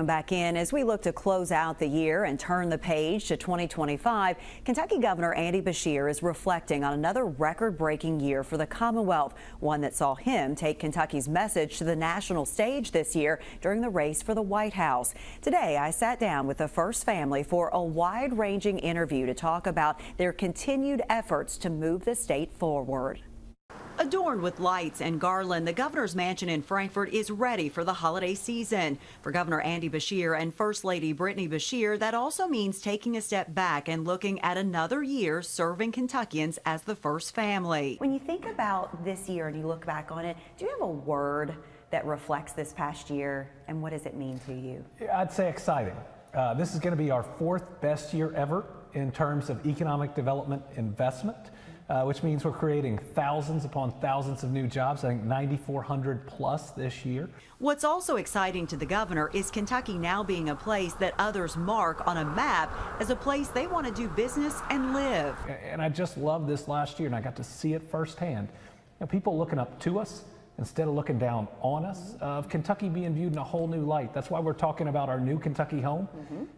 Back in as we look to close out the year and turn the page to 2025, Kentucky Governor Andy Beshear is reflecting on another record-breaking year for the Commonwealth, one that saw him take Kentucky's message to the national stage this year during the race for the White House. Today, I sat down with the First Family for a wide-ranging interview to talk about their continued efforts to move the state forward. Adorned with lights and garland, the governor's mansion in Frankfort is ready for the holiday season. For Governor Andy Beshear and First Lady Brittany Beshear, that also means taking a step back and looking at another year serving Kentuckians as the First Family. When you think about this year and you look back on it, do you have a word that reflects this past year, and what does it mean to you? I'd say exciting. This is going to be our fourth best year ever in terms of economic development investment. Which means we're creating thousands upon thousands of new jobs, I think 9,400 plus this year. What's also exciting to the governor is Kentucky now being a place that others mark on a map as a place they want to do business and live. And I just loved this last year, and I got to see it firsthand. People looking up to us instead of looking down on us, of Kentucky being viewed in a whole new light. That's why we're talking about our new Kentucky home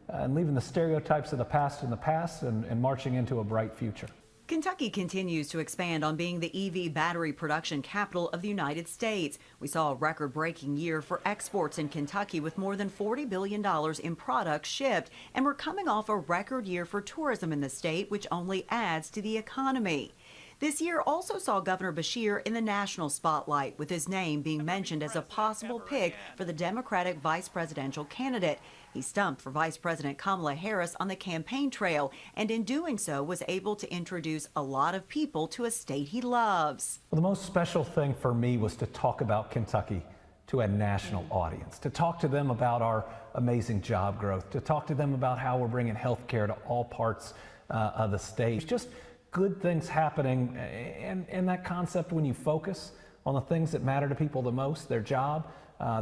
and leaving the stereotypes of the past in the past and marching into a bright future. Kentucky continues to expand on being the EV battery production capital of the United States. We saw a record-breaking year for exports in Kentucky with more than $40 billion in products shipped. And we're coming off a record year for tourism in the state, which only adds to the economy. This year also saw Governor Beshear in the national spotlight, with his name being mentioned as a possible pick for the Democratic vice presidential candidate. He stumped for Vice President Kamala Harris on the campaign trail, and in doing so was able to introduce a lot of people to a state he loves. Well, the most special thing for me was to talk about Kentucky to a national audience, to talk to them about our amazing job growth, to talk to them about how we're bringing health care to all parts of the state. Just good things happening, and that concept, when you focus on the things that matter to people the most, their job,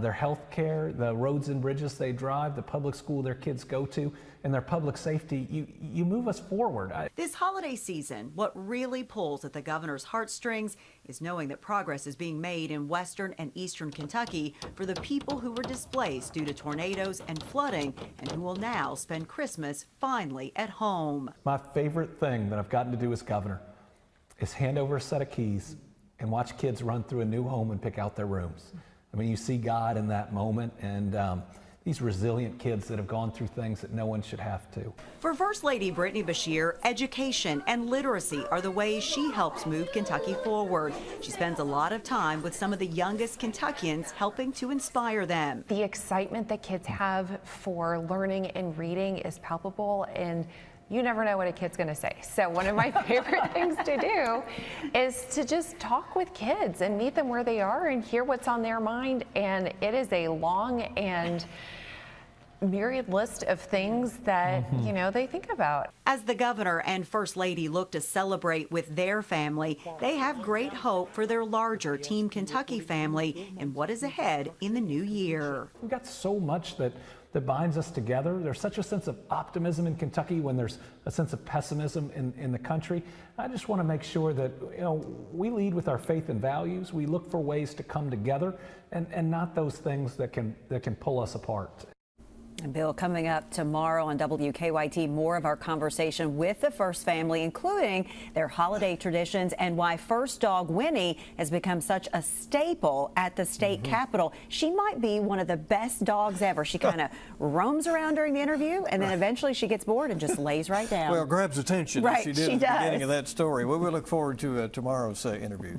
their health care, the roads and bridges they drive, the public school their kids go to, and their public safety, you move us forward. This holiday season, what really pulls at the governor's heartstrings is knowing that progress is being made in western and eastern Kentucky for the people who were displaced due to tornadoes and flooding, and who will now spend Christmas finally at home. My favorite thing that I've gotten to do as governor is hand over a set of keys and watch kids run through a new home and pick out their rooms. I mean, you see God in that moment, and these resilient kids that have gone through things that no one should have to. For First Lady Brittany Beshear, education and literacy are the ways she helps move Kentucky forward. She spends a lot of time with some of the youngest Kentuckians, helping to inspire them. The excitement that kids have for learning and reading is palpable, and you never know what a kid's going to say. So one of my favorite things to do is to just talk with kids and meet them where they are and hear what's on their mind. And it is a long and myriad list of things that, they think about. As the governor and First Lady look to celebrate with their family, they have great hope for their larger Team Kentucky family and what is ahead in the new year. We've got so much that binds us together. There's such a sense of optimism in Kentucky when there's a sense of pessimism in the country. I just want to make sure that we lead with our faith and values. We look for ways to come together and not those things that can pull us apart. And Bill, coming up tomorrow on WKYT, more of our conversation with the First Family, including their holiday traditions and why First Dog Winnie has become such a staple at the state capitol. She might be one of the best dogs ever. She kind of roams around during the interview, and then eventually she gets bored and just lays right down. Well, grabs attention, right, as she did at the beginning of that story. Well, we look forward to tomorrow's interview.